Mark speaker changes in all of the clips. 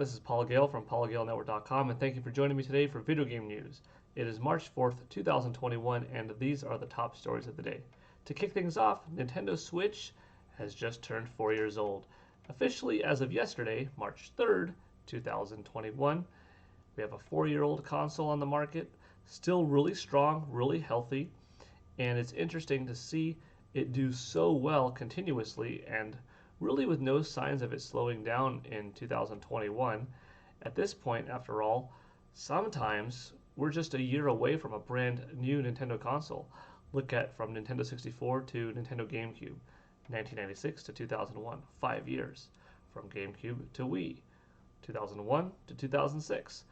Speaker 1: This is Paul Gale from paulgalenetwork.com, and thank you for joining me today for video game news. It is March 4th, 2021, and these are the top stories of the day. To kick things off, Nintendo Switch has just turned 4 years old. Officially, as of yesterday, March 3rd, 2021, we have a 4-year-old console on the market, still really strong, really healthy, and it's interesting to see it do so well continuously and really with no signs of it slowing down in 2021. At this point, after all, sometimes we're just a year away from a brand new Nintendo console. Look at from Nintendo 64 to Nintendo GameCube, 1996 to 2001, 5 years. From GameCube to Wii, 2001 to 2006.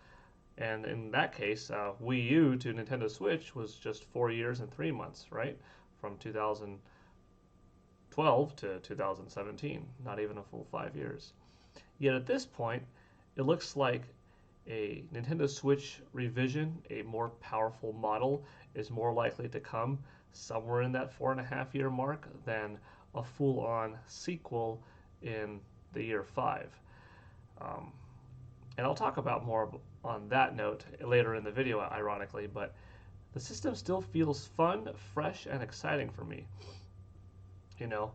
Speaker 1: And in that case, Wii U to Nintendo Switch was just 4 years and 3 months, right? From 2012 to 2017, not even a full 5 years. Yet at this point, it looks like a Nintendo Switch revision, a more powerful model, is more likely to come somewhere in that 4.5 year mark than a full-on sequel in the year 5. And I'll talk about more on that note later in the video, ironically, but the system still feels fun, fresh, and exciting for me. You know,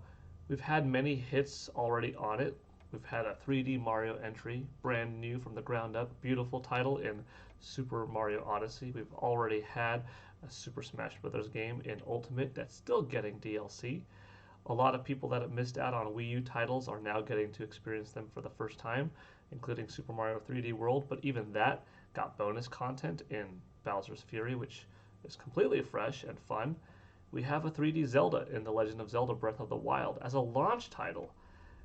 Speaker 1: we've had many hits already on it. We've had a 3D Mario entry, brand new from the ground up, beautiful title in Super Mario Odyssey. We've already had a Super Smash Bros. Game in Ultimate that's still getting DLC. A lot of people that have missed out on Wii U titles are now getting to experience them for the first time, including Super Mario 3D World, but even that got bonus content in Bowser's Fury, which is completely fresh and fun. We have a 3D Zelda in The Legend of Zelda Breath of the Wild as a launch title,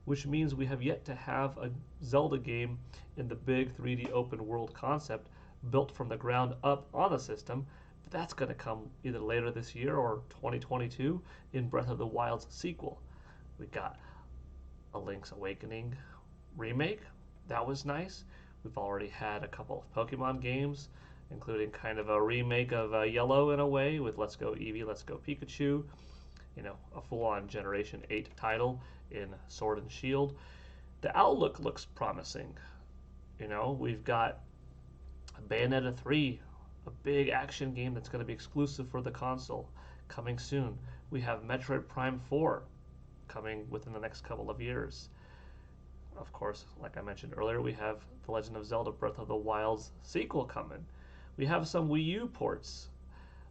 Speaker 1: which means we have yet to have a Zelda game in the big 3D open world concept built from the ground up on the system. But that's going to come either later this year or 2022 in Breath of the Wild's sequel. We got a Link's Awakening remake. That was nice. We've already had a couple of Pokemon games, including kind of a remake of Yellow in a way with Let's Go Eevee, Let's Go Pikachu. You know, a full-on Generation 8 title in Sword and Shield. The outlook looks promising. You know, we've got Bayonetta 3, a big action game that's going to be exclusive for the console, coming soon. We have Metroid Prime 4 coming within the next couple of years. Of course, like I mentioned earlier, we have The Legend of Zelda Breath of the Wild's sequel coming. We have some Wii U ports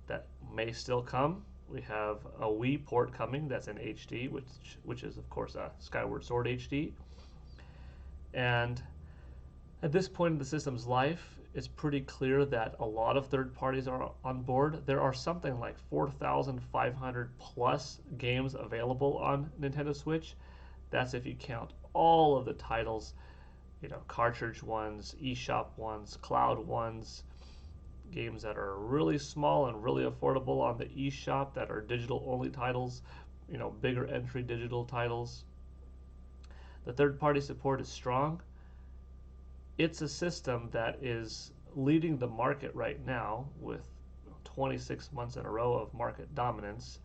Speaker 1: that may still come. We have a Wii port coming that's in HD, which is, of course, Skyward Sword HD. And at this point in the system's life, it's pretty clear that a lot of third parties are on board. There are something like 4,500 plus games available on Nintendo Switch. That's if you count all of the titles, you know, cartridge ones, eShop ones, cloud ones, games that are really small and really affordable on the eShop that are digital only titles, you know, bigger entry digital titles. The third party support is strong. It's a system that is leading the market right now with 26 months in a row of market dominance,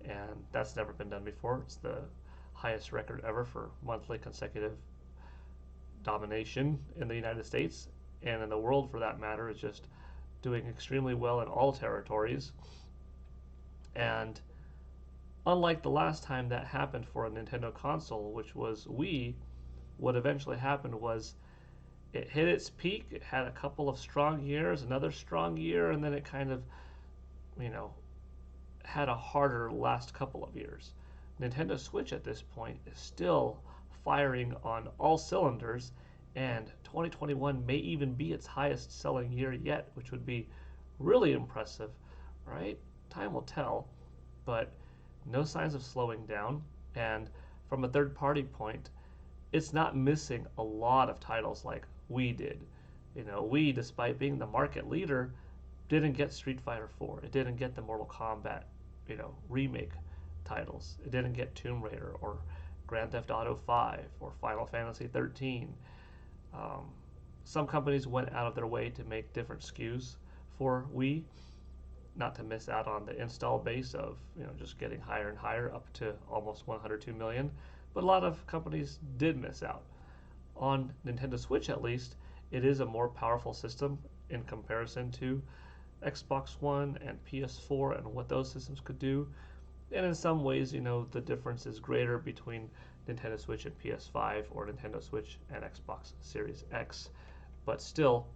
Speaker 1: and that's never been done before. It's the highest record ever for monthly consecutive domination in the United States, and in the world for that matter. Is just doing extremely well in all territories. And unlike the last time that happened for a Nintendo console, which was Wii, what eventually happened was it hit its peak, it had a couple of strong years, another strong year, and then it kind of, you know, had a harder last couple of years. Nintendo Switch at this point is still firing on all cylinders, and 2021 may even be its highest selling year yet, which would be really impressive, right? Time will tell, but no signs of slowing down. And from a third party point, it's not missing a lot of titles like Wii did. You know, Wii, despite being the market leader, didn't get Street Fighter 4. It didn't get the Mortal Kombat, you know, remake titles. It didn't get Tomb Raider or Grand Theft Auto 5 or Final Fantasy 13. Some companies went out of their way to make different SKUs for Wii, not to miss out on the install base of, you know, just getting higher and higher up to almost 102 million. But a lot of companies did miss out. on Nintendo Switch at least, it is a more powerful system in comparison to Xbox One and PS4 and what those systems could do. And in some ways, the difference is greater between Nintendo Switch and PS5 or Nintendo Switch and Xbox Series X. But still,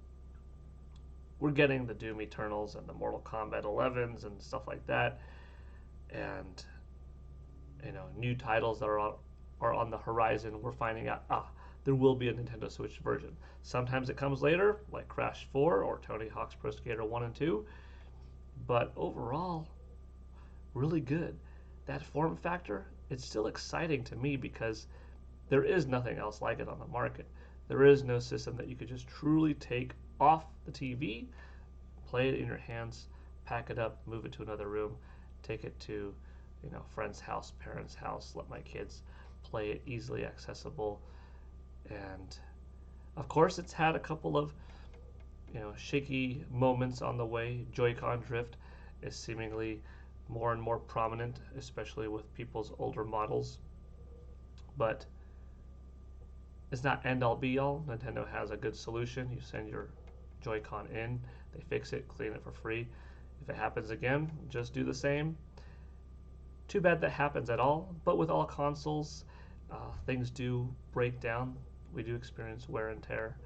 Speaker 1: we're getting the Doom Eternals and the Mortal Kombat 11s and stuff like that. And, new titles that are on the horizon. We're finding out, there will be a Nintendo Switch version. Sometimes it comes later, like Crash 4 or Tony Hawk's Pro Skater 1 and 2. But overall, really good. That form factor, it's still exciting to me because there is nothing else like it on the market. There is no system that you could just truly take off the TV, play it in your hands, pack it up, move it to another room, take it to, friend's house, parents' house, let my kids play it easily accessible. And of course, it's had a couple of, shaky moments on the way. Joy-Con drift is seemingly more and more prominent, especially with people's older models. But it's not end-all be-all. Nintendo has a good solution. You send your Joy-Con in, they fix it, clean it for free. If it happens again, just do the same. Too bad that happens at all, but with all consoles, things do break down. We do experience wear and tear.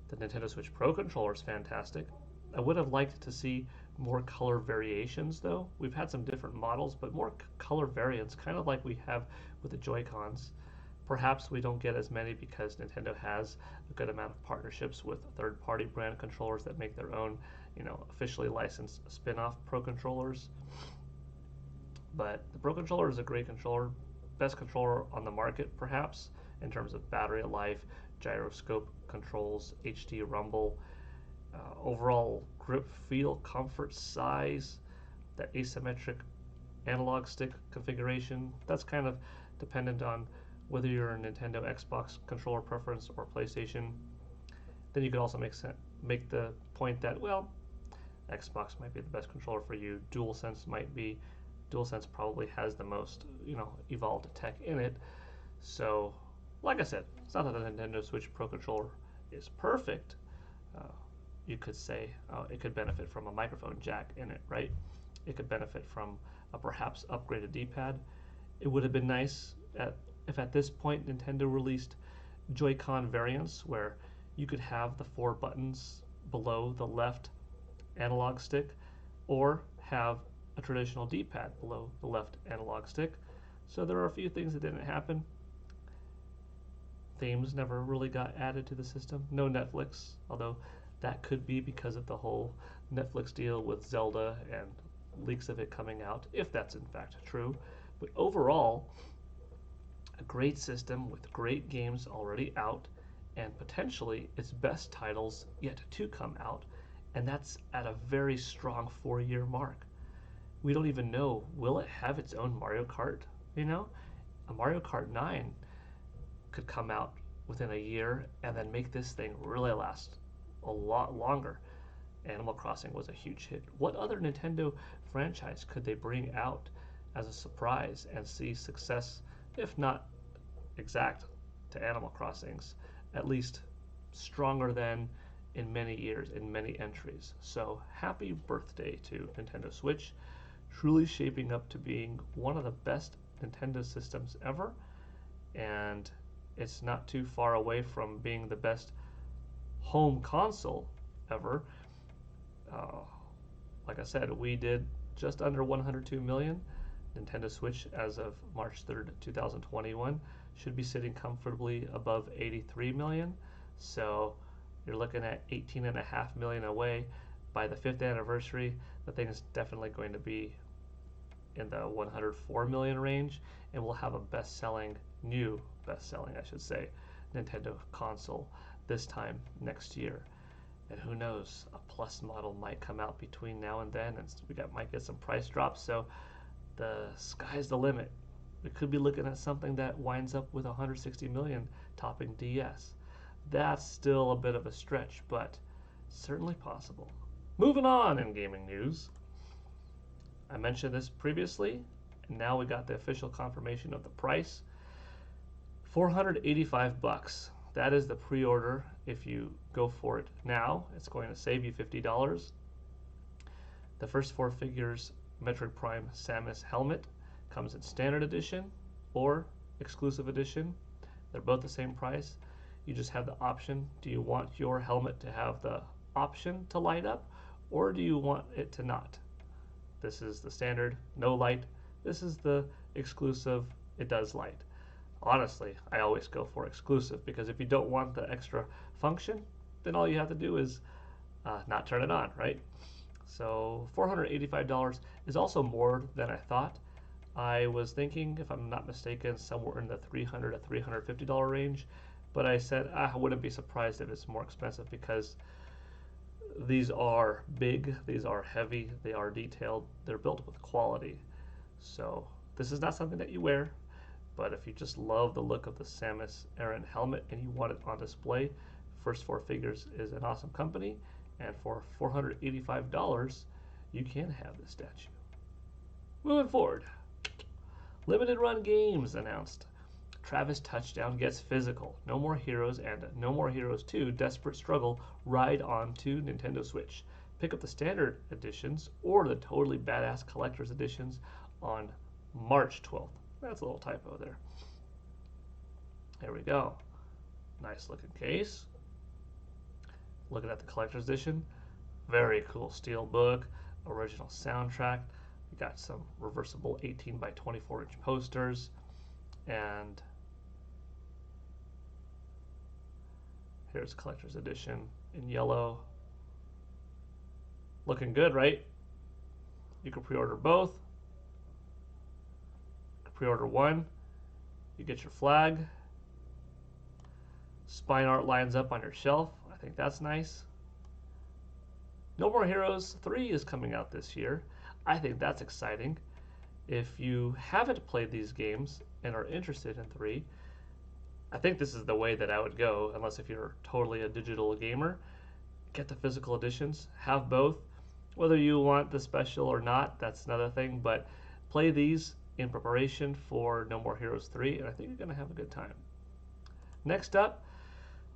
Speaker 1: The Nintendo Switch Pro controller is fantastic. I would have liked to see more color variations, though. We've had some different models, but more color variants, kind of like we have with the Joy-Cons. Perhaps we don't get as many because Nintendo has a good amount of partnerships with third-party brand controllers that make their own, officially licensed spin-off Pro controllers. But the Pro controller is a great controller, best controller on the market, perhaps, in terms of battery life, gyroscope controls, HD rumble, overall grip, feel, comfort, size, that asymmetric analog stick configuration. That's kind of dependent on whether you're a Nintendo Xbox controller preference or PlayStation. Then you could also make the point that, well, Xbox might be the best controller for you. DualSense might be. DualSense probably has the most, evolved tech in it. So, like I said, it's not that the Nintendo Switch Pro controller is perfect. You could say it could benefit from a microphone jack in it, right? It could benefit from a perhaps upgraded D-pad. It would have been nice if at this point Nintendo released Joy-Con variants where you could have the 4 buttons below the left analog stick or have a traditional D-pad below the left analog stick. So there are a few things that didn't happen. Themes never really got added to the system. No Netflix, although that could be because of the whole Netflix deal with Zelda and leaks of it coming out, if that's in fact true. But overall, a great system with great games already out and potentially its best titles yet to come out, and that's at a very strong 4-year mark. We don't even know, will it have its own Mario Kart? A Mario Kart 9 could come out within a year and then make this thing really last a lot longer. Animal Crossing was a huge hit. What other Nintendo franchise could they bring out as a surprise and see success, if not exact to Animal Crossing's, at least stronger than in many years, in many entries? So happy birthday to Nintendo Switch. Truly shaping up to being one of the best Nintendo systems ever, and it's not too far away from being the best home console ever. Like I said, we did just under 102 million. Nintendo Switch, as of March 3rd, 2021, should be sitting comfortably above 83 million. So you're looking at 18.5 million away. By the 5th anniversary, the thing is definitely going to be in the 104 million range, and we'll have a new best-selling, I should say, Nintendo console this time next year. And who knows, a Plus model might come out between now and then, and might get some price drops. So the sky's the limit. We could be looking at something that winds up with 160 million topping DS. That's still a bit of a stretch, but certainly possible. Moving on in gaming news. I mentioned this previously, and now we got the official confirmation of the price. $485. That is the pre-order. If you go for it now, it's going to save you $50. The first 4 figures Metroid Prime Samus helmet comes in standard edition or exclusive edition. They're both the same price. You just have the option. Do you want your helmet to have the option to light up, or do you want it to not? This is the standard, no light. This is the exclusive, it does light. Honestly, I always go for exclusive, because if you don't want the extra function, then all you have to do is not turn it on, right? So $485 is also more than I thought. I was thinking, if I'm not mistaken, somewhere in the $300 to $350 range, but I said I wouldn't be surprised if it's more expensive, because these are big, these are heavy, they are detailed, they're built with quality. So this is not something that you wear, but if you just love the look of the Samus Aran helmet and you want it on display, First 4 Figures is an awesome company, and for $485 you can have this statue. Moving forward, limited run games announced. Travis Touchdown gets physical. No More Heroes and No More Heroes 2 Desperate Struggle ride on to Nintendo Switch. Pick up the standard editions or the totally badass collector's editions on March 12th. That's a little typo there. There we go. Nice looking case. Looking at the collector's edition. Very cool steel book. Original soundtrack. We got some reversible 18 by 24 inch posters. And here's collector's edition in yellow. Looking good, right? You can pre-order both. You can pre-order one. You get your flag. Spine art lines up on your shelf. I think that's nice. No More Heroes 3 is coming out this year. I think that's exciting. If you haven't played these games and are interested in 3, I think this is the way that I would go, unless if you're totally a digital gamer. Get the physical editions, have both. Whether you want the special or not, that's another thing, but play these in preparation for No More Heroes 3, and I think you're going to have a good time. Next up,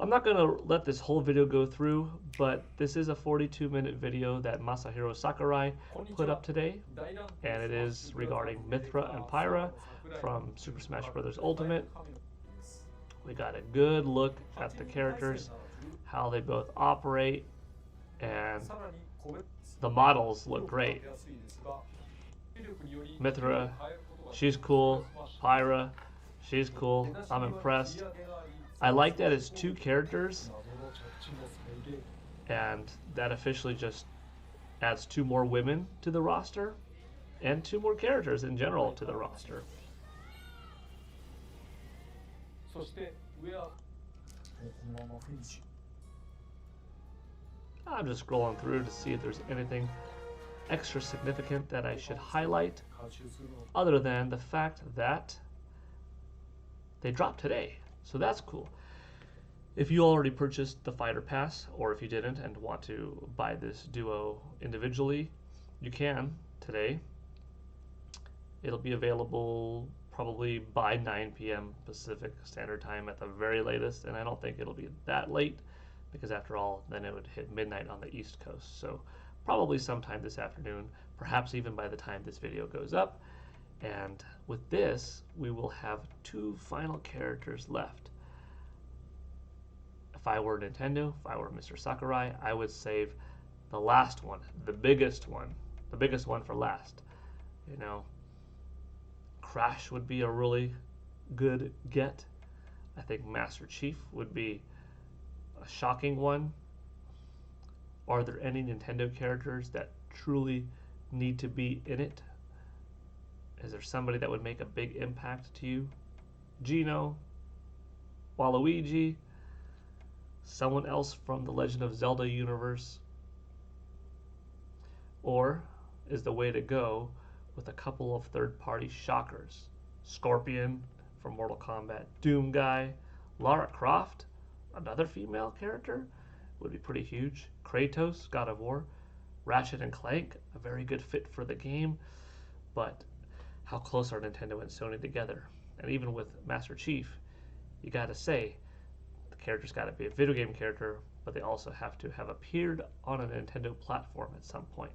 Speaker 1: I'm not going to let this whole video go through, but this is a 42-minute video that Masahiro Sakurai put up today, and it is regarding Mythra and Pyra from Super Smash Bros. Ultimate. We got a good look at the characters, how they both operate, and the models look great. Mythra, she's cool. Pyra, she's cool. I'm impressed. I like that it's 2 characters, and that officially just adds 2 more women to the roster, and 2 more characters in general to the roster. I'm just scrolling through to see if there's anything extra significant that I should highlight, other than the fact that they dropped today. So that's cool. If you already purchased the Fighter Pass, or if you didn't and want to buy this duo individually, you can today. It'll be available probably by 9 p.m. Pacific Standard Time at the very latest, and I don't think it'll be that late, because after all, then it would hit midnight on the East Coast. So probably sometime this afternoon, perhaps even by the time this video goes up. And with this, we will have 2 final characters left. If I were Nintendo, if I were Mr. Sakurai, I would save the last one, the biggest one for last. You know, Crash would be a really good get. I think Master Chief would be a shocking one. Are there any Nintendo characters that truly need to be in it? Is there somebody that would make a big impact to you? Gino, Waluigi, someone else from the Legend of Zelda universe? Or is the way to go with a couple of third-party shockers? Scorpion from Mortal Kombat, Doom Guy, Lara Croft, another female character, would be pretty huge. Kratos, God of War, Ratchet and Clank, a very good fit for the game, but how close are Nintendo and Sony together? And even with Master Chief, you got to say the character's got to be a video game character, but they also have to have appeared on a Nintendo platform at some point.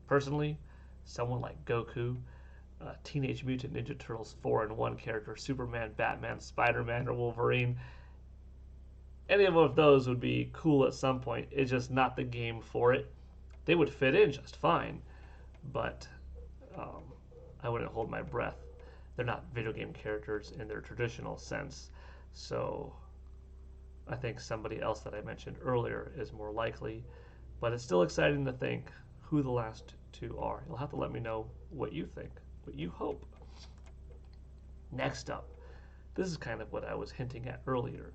Speaker 1: Personally, someone like Goku, Teenage Mutant Ninja Turtles 4-in-1 character, Superman, Batman, Spider-Man, or Wolverine, any of those would be cool at some point. It's just not the game for it. They would fit in just fine, but I wouldn't hold my breath. They're not video game characters in their traditional sense. So I think somebody else that I mentioned earlier is more likely. But it's still exciting to think who the last two are. You'll have to let me know what you think, what you hope. Next up, this is kind of what I was hinting at earlier.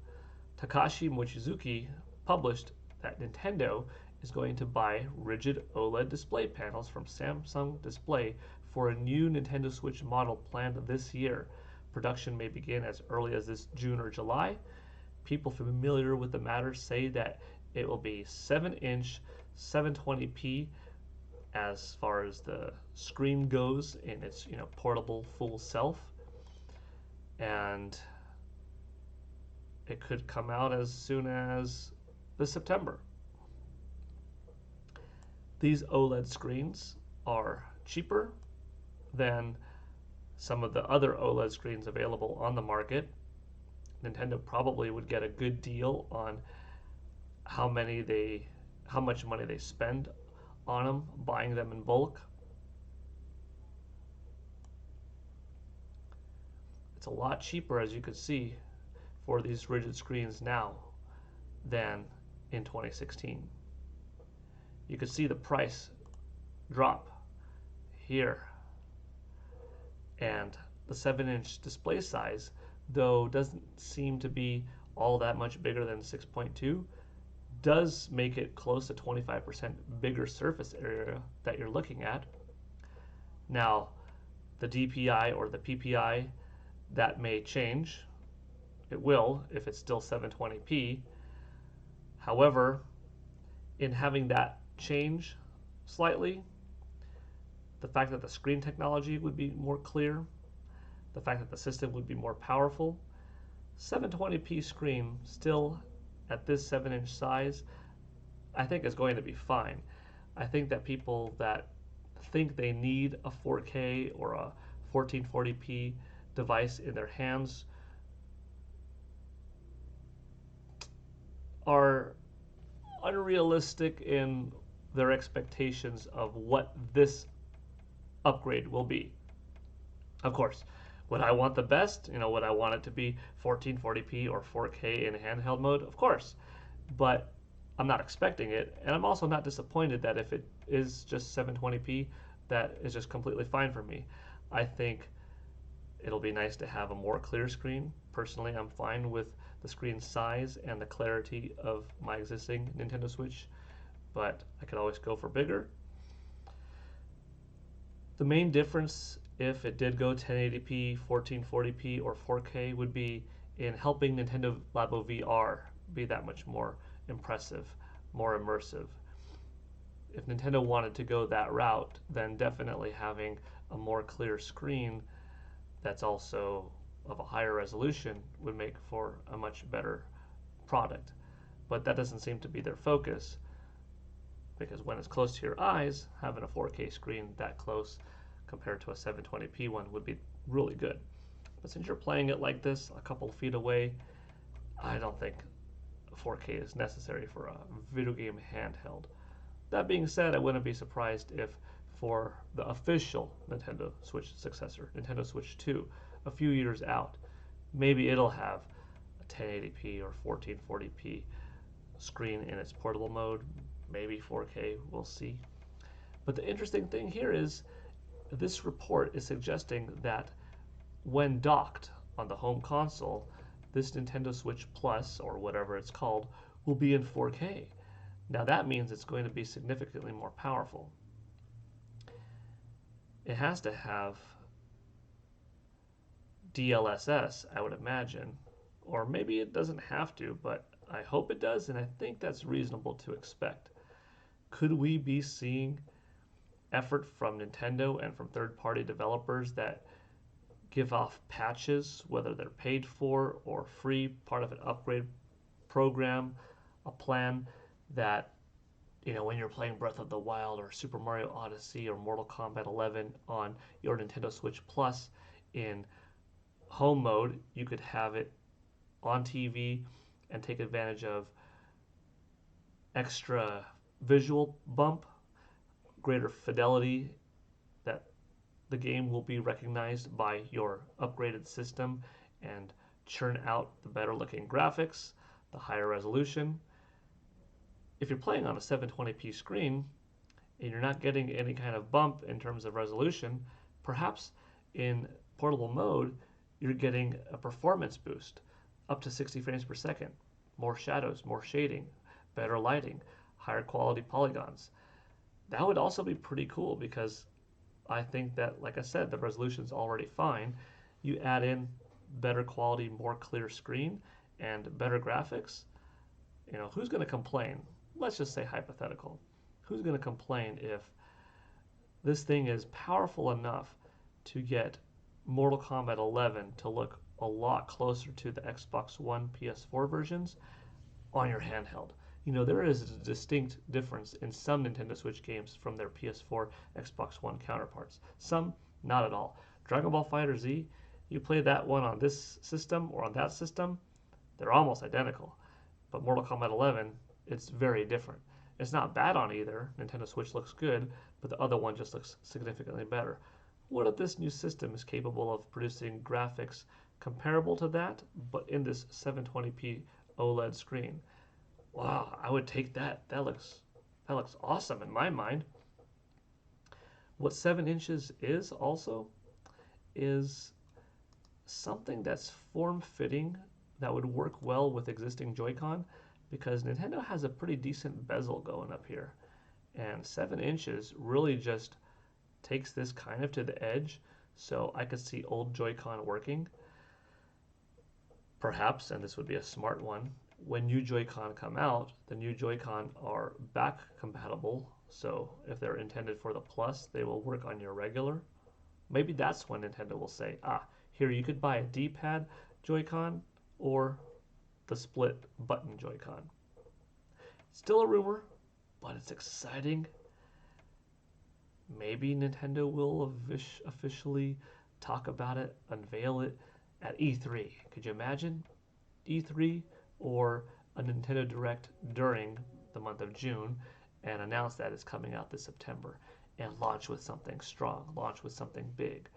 Speaker 1: Takashi Mochizuki published that Nintendo is going to buy rigid OLED display panels from Samsung Display for a new Nintendo Switch model planned this year. Production may begin as early as this June or July. People familiar with the matter say that it will be 7-inch 720p as far as the screen goes in its portable full self, and it could come out as soon as this September. These OLED screens are cheaper than some of the other OLED screens available on the market. Nintendo probably would get a good deal on how much money they spend on them, buying them in bulk. It's a lot cheaper, as you can see, for these rigid screens now than in 2016. You can see the price drop here, and the 7-inch display size, though doesn't seem to be all that much bigger than 6.2, does make it close to 25% bigger surface area that you're looking at. Now, the DPI or the PPI, that may change. It will if it's still 720p. However, in having that change slightly, the fact that the screen technology would be more clear, the fact that the system would be more powerful, 720p screen still at this 7-inch size, I think is going to be fine. I think that people that think they need a 4K or a 1440p device in their hands are unrealistic in their expectations of what this upgrade will be. Of course, would I want the best? Would I want it to be 1440p or 4K in handheld mode? Of course. But I'm not expecting it, and I'm also not disappointed that if it is just 720p, that is just completely fine for me. I think it'll be nice to have a more clear screen. Personally, I'm fine with the screen size and the clarity of my existing Nintendo Switch, but I could always go for bigger. The main difference, if it did go 1080p, 1440p, or 4K, would be in helping Nintendo Labo VR be that much more impressive, more immersive. If Nintendo wanted to go that route, then definitely having a more clear screen that's also of a higher resolution would make for a much better product. But that doesn't seem to be their focus, because when it's close to your eyes, having a 4K screen that close compared to a 720p one would be really good. But since you're playing it like this, a couple feet away, I don't think 4K is necessary for a video game handheld. That being said, I wouldn't be surprised if for the official Nintendo Switch successor, Nintendo Switch 2, a few years out, maybe it'll have a 1080p or 1440p screen in its portable mode, maybe 4K, we'll see. But the interesting thing here is this report is suggesting that when docked on the home console, this Nintendo Switch Plus, or whatever it's called, will be in 4K. Now that means it's going to be significantly more powerful. It has to have DLSS, I would imagine, or maybe it doesn't have to, but I hope it does, and I think that's reasonable to expect. Could we be seeing effort from Nintendo and from third-party developers that give off patches, whether they're paid for or free, part of an upgrade program, a plan that, when you're playing Breath of the Wild or Super Mario Odyssey or Mortal Kombat 11 on your Nintendo Switch Plus in home mode, you could have it on TV and take advantage of extra visual bump, greater fidelity, that the game will be recognized by your upgraded system and churn out the better looking graphics, the higher resolution. If you're playing on a 720p screen and you're not getting any kind of bump in terms of resolution, perhaps in portable mode, you're getting a performance boost up to 60 frames per second, more shadows, more shading, better lighting, higher quality polygons. That would also be pretty cool because I think that, like I said, the resolution's already fine. You add in better quality, more clear screen, and better graphics. Who's going to complain? Let's just say hypothetical. Who's going to complain if this thing is powerful enough to get Mortal Kombat 11 to look a lot closer to the Xbox One PS4 versions on your handheld? There is a distinct difference in some Nintendo Switch games from their PS4, Xbox One counterparts. Some, not at all. Dragon Ball FighterZ, you play that one on this system or on that system, they're almost identical. But Mortal Kombat 11, it's very different. It's not bad on either. Nintendo Switch looks good, but the other one just looks significantly better. What if this new system is capable of producing graphics comparable to that, but in this 720p OLED screen? Wow, I would take that. That looks awesome in my mind. What 7 inches is also is something that's form-fitting that would work well with existing Joy-Con, because Nintendo has a pretty decent bezel going up here. And 7 inches really just takes this kind of to the edge, so I could see old Joy-Con working. Perhaps, and this would be a smart one, when new Joy-Con come out, the new Joy-Con are back compatible, so if they're intended for the Plus, they will work on your regular. Maybe that's when Nintendo will say, here you could buy a D-pad Joy-Con or the split button Joy-Con. Still a rumor, but it's exciting. Maybe Nintendo will officially talk about it, unveil it at E3. Could you imagine? E3 or a Nintendo Direct during the month of June and announce that it's coming out this September and launch with something strong, launch with something big.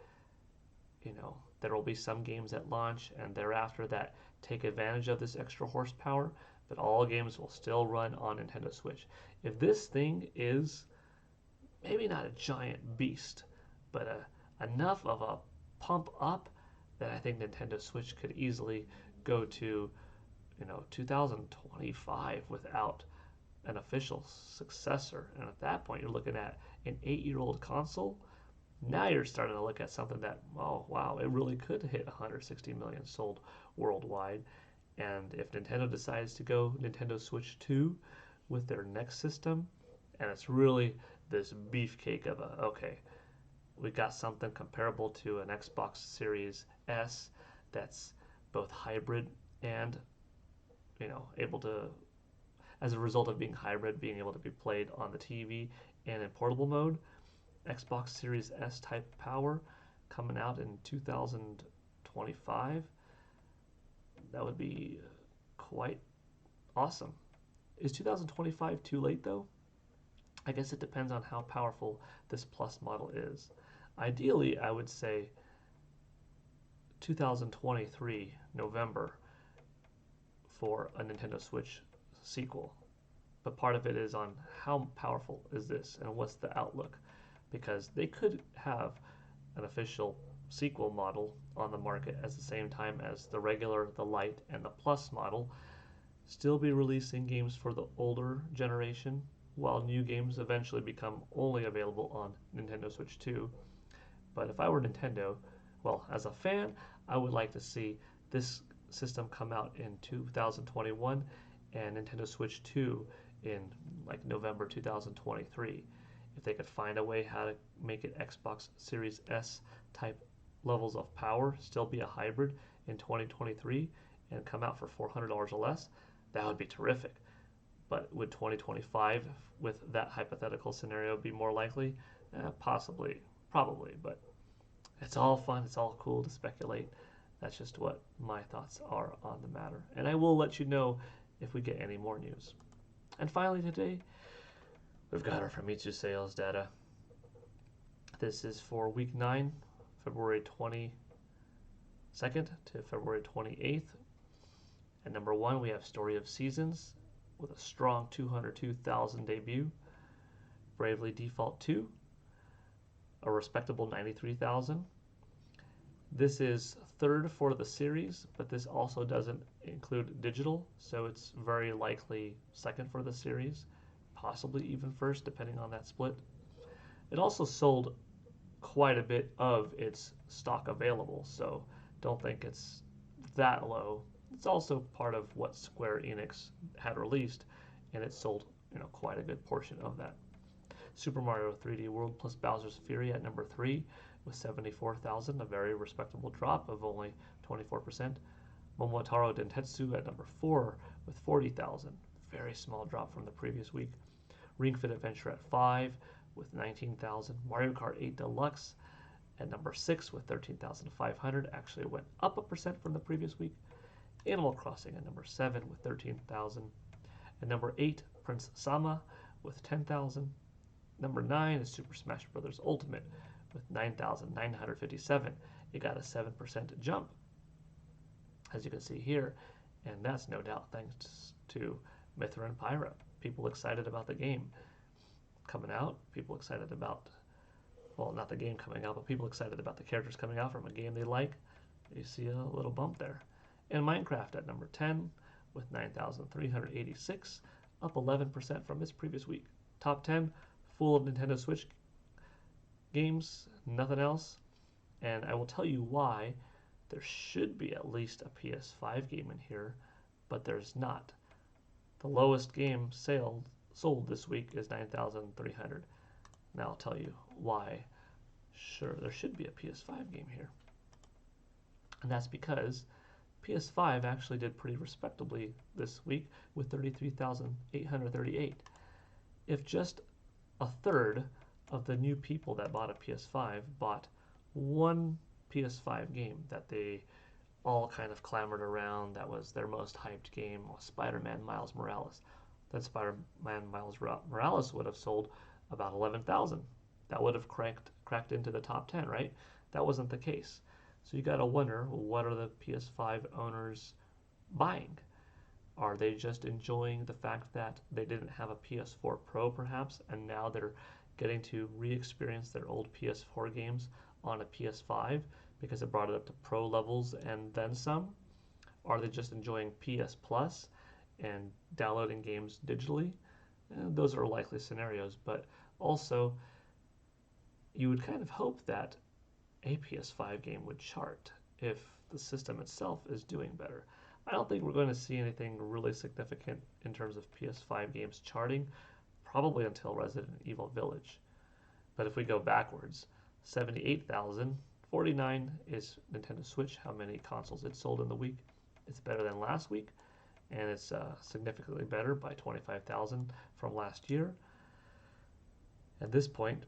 Speaker 1: There will be some games at launch and thereafter that take advantage of this extra horsepower, but all games will still run on Nintendo Switch. If this thing is maybe not a giant beast, but enough of a pump up that I think Nintendo Switch could easily go to 2025 without an official successor. And at that point, you're looking at an 8-year-old console. Now you're starting to look at something that, oh wow, it really could hit 160 million sold worldwide. And if Nintendo decides to go Nintendo Switch 2 with their next system, and it's really this beefcake of we got something comparable to an Xbox Series S that's both hybrid and able to, as a result of being hybrid, being able to be played on the TV and in portable mode. Xbox Series S type power coming out in 2025. That would be quite awesome. Is 2025 too late though? I guess it depends on how powerful this Plus model is. Ideally, I would say 2023 November for a Nintendo Switch sequel. But part of it is on how powerful is this and what's the outlook, because they could have an official sequel model on the market at the same time as the regular, the Lite, and the Plus model, still be releasing games for the older generation, while new games eventually become only available on Nintendo Switch 2. But if I were Nintendo, well, as a fan, I would like to see this system come out in 2021 and Nintendo Switch 2 in like November 2023. If they could find a way how to make it Xbox Series S type levels of power, still be a hybrid in 2023 and come out for $400 or less, that would be terrific. But would 2025, with that hypothetical scenario, be more likely? Possibly, probably, but it's all fun, it's all cool to speculate. That's just what my thoughts are on the matter. And I will let you know if we get any more news. And finally today, we've got our Famitsu sales data. This is for week 9, February 22nd to February 28th. At number 1, we have Story of Seasons with a strong 202,000 debut. Bravely Default 2, a respectable 93,000. This is third for the series, but this also doesn't include digital, so it's very likely second for the series, possibly even first, depending on that split. It also sold quite a bit of its stock available, so don't think it's that low. It's also part of what Square Enix had released, and it sold quite a good portion of that. Super Mario 3D World plus Bowser's Fury at number 3 with 74,000, a very respectable drop of only 24%. Momotaro Dentetsu at number 4 with 40,000, very small drop from the previous week. Ring Fit Adventure at 5 with 19,000. Mario Kart 8 Deluxe at number 6 with 13,500, actually went up a percent from the previous week. Animal Crossing at number 7 with 13,000. At number 8, Prince Sama with 10,000. Number 9 is Super Smash Bros. Ultimate with 9,957. It got a 7% jump, as you can see here, and that's no doubt thanks to Mythra and Pyra. People excited about the game coming out, people excited about, well, not the game coming out, but people excited about the characters coming out from a game they like. You see a little bump there. And Minecraft at number 10 with 9,386, up 11% from its previous week. Top 10, full of Nintendo Switch games, nothing else. And I will tell you why. There should be at least a PS5 game in here, but there's not. The lowest game sold this week is 9,300. Now I'll tell you why. Sure, there should be a PS5 game here. And that's because PS5 actually did pretty respectably this week with 33,838. If just a third of the new people that bought a PS5 bought one PS5 game that they all kind of clamored around, that was their most hyped game, Spider-Man Miles Morales, then Spider-Man Miles Morales would have sold about 11,000. That would have cracked into the top 10, right? That wasn't the case. So you got to wonder, what are the PS5 owners buying? Are they just enjoying the fact that they didn't have a PS4 Pro perhaps, and now they're getting to re-experience their old PS4 games on a PS5 because it brought it up to Pro levels and then some? Are they just enjoying PS Plus and downloading games digitally? Those are likely scenarios, but also you would kind of hope that a PS5 game would chart if the system itself is doing better. I don't think we're going to see anything really significant in terms of PS5 games charting, probably until Resident Evil Village. But if we go backwards, 78,000, 49 is Nintendo Switch, how many consoles it sold in the week. It's better than last week, and it's significantly better by 25,000 from last year. At this point,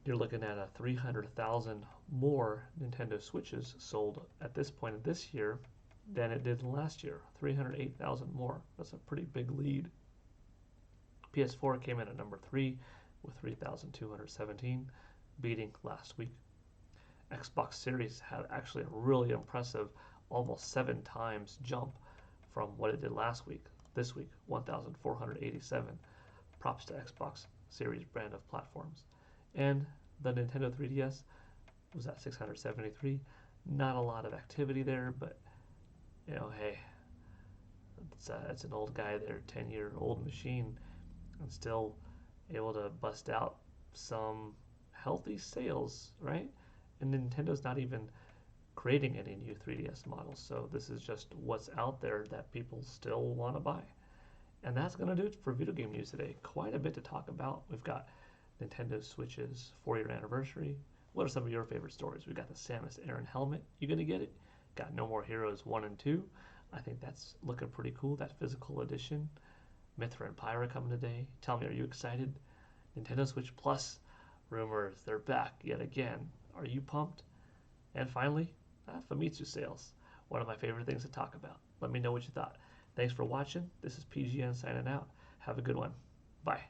Speaker 1: you're looking at a 300,000 more Nintendo Switches sold at this point of this year than it did last year. 308,000 more. That's a pretty big lead. PS4 came in at number 3 with 3,217, beating last week. Xbox Series had actually a really impressive almost 7 times jump from what it did last week. This week, 1,487. Props to Xbox Series brand of platforms. And the Nintendo 3DS was at 673. Not a lot of activity there, but hey, it's an old guy there, 10-year-old machine, and still able to bust out some healthy sales, right? And Nintendo's not even creating any new 3DS models, so this is just what's out there that people still want to buy. And that's going to do it for video game news today. Quite a bit to talk about. We've got Nintendo Switch's 4-year anniversary. What are some of your favorite stories? We got the Samus Aran helmet. You gonna get it? Got No More Heroes 1 and 2. I think that's looking pretty cool, that physical edition. Mythra and Pyra coming today. Tell me, are you excited? Nintendo Switch Plus rumors, they're back yet again. Are you pumped? And finally, Famitsu sales. One of my favorite things to talk about. Let me know what you thought. Thanks for watching. This is PGN signing out. Have a good one. Bye.